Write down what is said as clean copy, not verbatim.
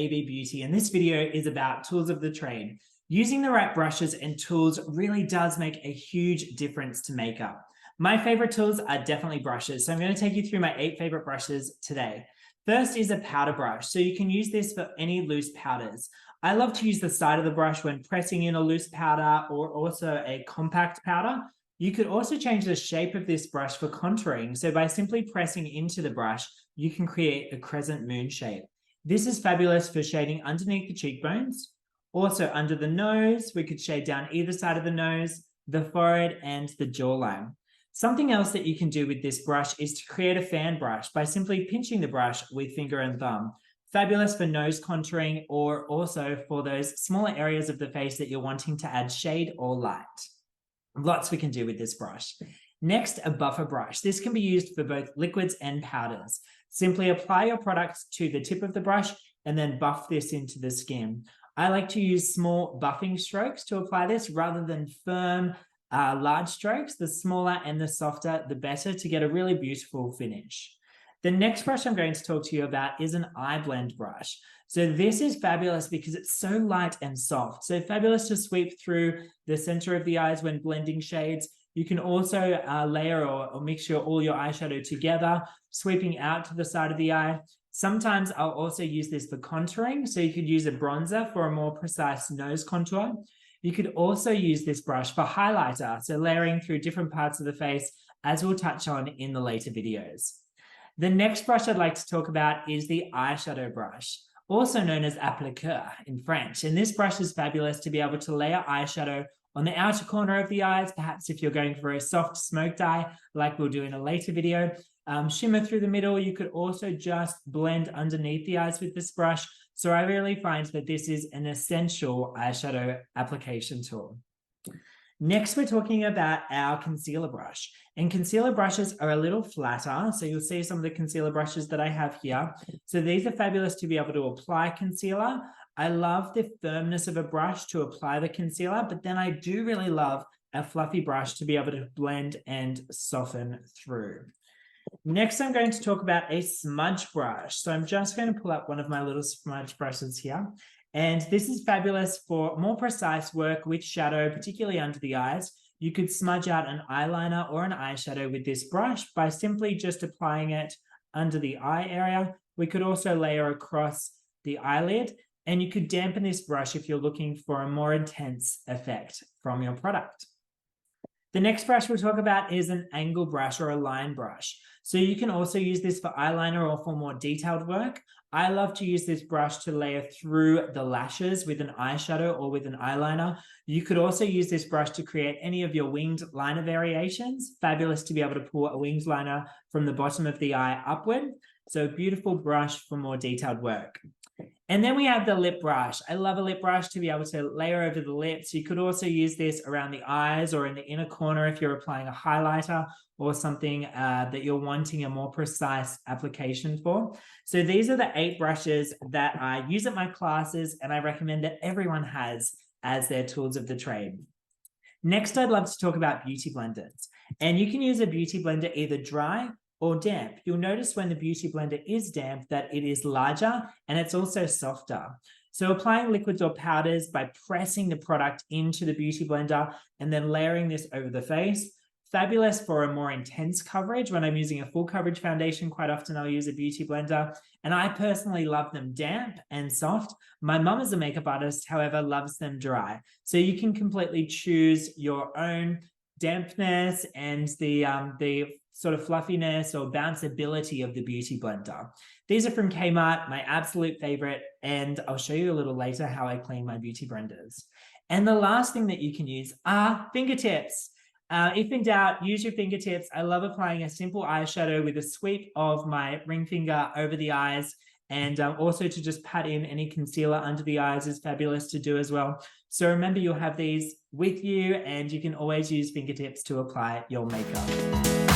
BB Beauty, and this video is about tools of the trade. Using the right brushes and tools really does make a huge difference to makeup. My favorite tools are definitely brushes, so I'm going to take you through my 8 favorite brushes today. First is a powder brush, so you can use this for any loose powders. I love to use the side of the brush when pressing in a loose powder or also a compact powder. You could also change the shape of this brush for contouring. So by simply pressing into the brush, you can create a crescent moon shape. This is fabulous for shading underneath the cheekbones. Also under the nose, we could shade down either side of the nose, the forehead, and the jawline. Something else that you can do with this brush is to create a fan brush by simply pinching the brush with finger and thumb. Fabulous for nose contouring or also for those smaller areas of the face that you're wanting to add shade or light. Lots we can do with this brush. Next, a buffer brush. This can be used for both liquids and powders. Simply apply your product to the tip of the brush and then buff this into the skin. I like to use small buffing strokes to apply this rather than firm, large strokes. The smaller and the softer, the better to get a really beautiful finish. The next brush I'm going to talk to you about is an eye blend brush. So this is fabulous because it's so light and soft. So fabulous to sweep through the center of the eyes when blending shades. You can also layer or mix all your eyeshadow together, sweeping out to the side of the eye. Sometimes I'll also use this for contouring. So you could use a bronzer for a more precise nose contour. You could also use this brush for highlighter, so layering through different parts of the face, as we'll touch on in the later videos. The next brush I'd like to talk about is the eyeshadow brush, also known as appliqueur in French. And this brush is fabulous to be able to layer eyeshadow on the outer corner of the eyes, perhaps if you're going for a soft smoked eye, like we'll do in a later video. Shimmer through the middle. You could also just blend underneath the eyes with this brush. So I really find that this is an essential eyeshadow application tool. Next, we're talking about our concealer brush. And concealer brushes are a little flatter. So you'll see some of the concealer brushes that I have here. So these are fabulous to be able to apply concealer. I love the firmness of a brush to apply the concealer, but then I do really love a fluffy brush to be able to blend and soften through. Next, I'm going to talk about a smudge brush. So I'm just going to pull up one of my little smudge brushes here. And this is fabulous for more precise work with shadow, particularly under the eyes. You could smudge out an eyeliner or an eyeshadow with this brush by simply just applying it under the eye area. We could also layer across the eyelid, and you could dampen this brush if you're looking for a more intense effect from your product. The next brush we'll talk about is an angle brush or a line brush. So you can also use this for eyeliner or for more detailed work. I love to use this brush to layer through the lashes with an eyeshadow or with an eyeliner. You could also use this brush to create any of your winged liner variations. Fabulous to be able to pull a winged liner from the bottom of the eye upward. So beautiful brush for more detailed work. And then we have the lip brush. I love a lip brush to be able to layer over the lips. You could also use this around the eyes or in the inner corner if you're applying a highlighter or something that you're wanting a more precise application for. So these are the 8 brushes that I use at my classes, and I recommend that everyone has as their tools of the trade. Next, I'd love to talk about beauty blenders. And you can use a beauty blender either dry or damp. You'll notice when the beauty blender is damp that it is larger and it's also softer. So applying liquids or powders by pressing the product into the beauty blender and then layering this over the face. Fabulous for a more intense coverage. When I'm using a full coverage foundation, quite often I'll use a beauty blender. And I personally love them damp and soft. My mum is a makeup artist, however, loves them dry. So you can completely choose your own dampness and the sort of fluffiness or bounceability of the beauty blender. These are from Kmart, my absolute favorite, and I'll show you a little later how I clean my beauty blenders. And the last thing that you can use are fingertips. If in doubt, use your fingertips. I love applying a simple eyeshadow with a sweep of my ring finger over the eyes, and also to just pat in any concealer under the eyes is fabulous to do as well. So remember, you'll have these with you, and you can always use fingertips to apply your makeup.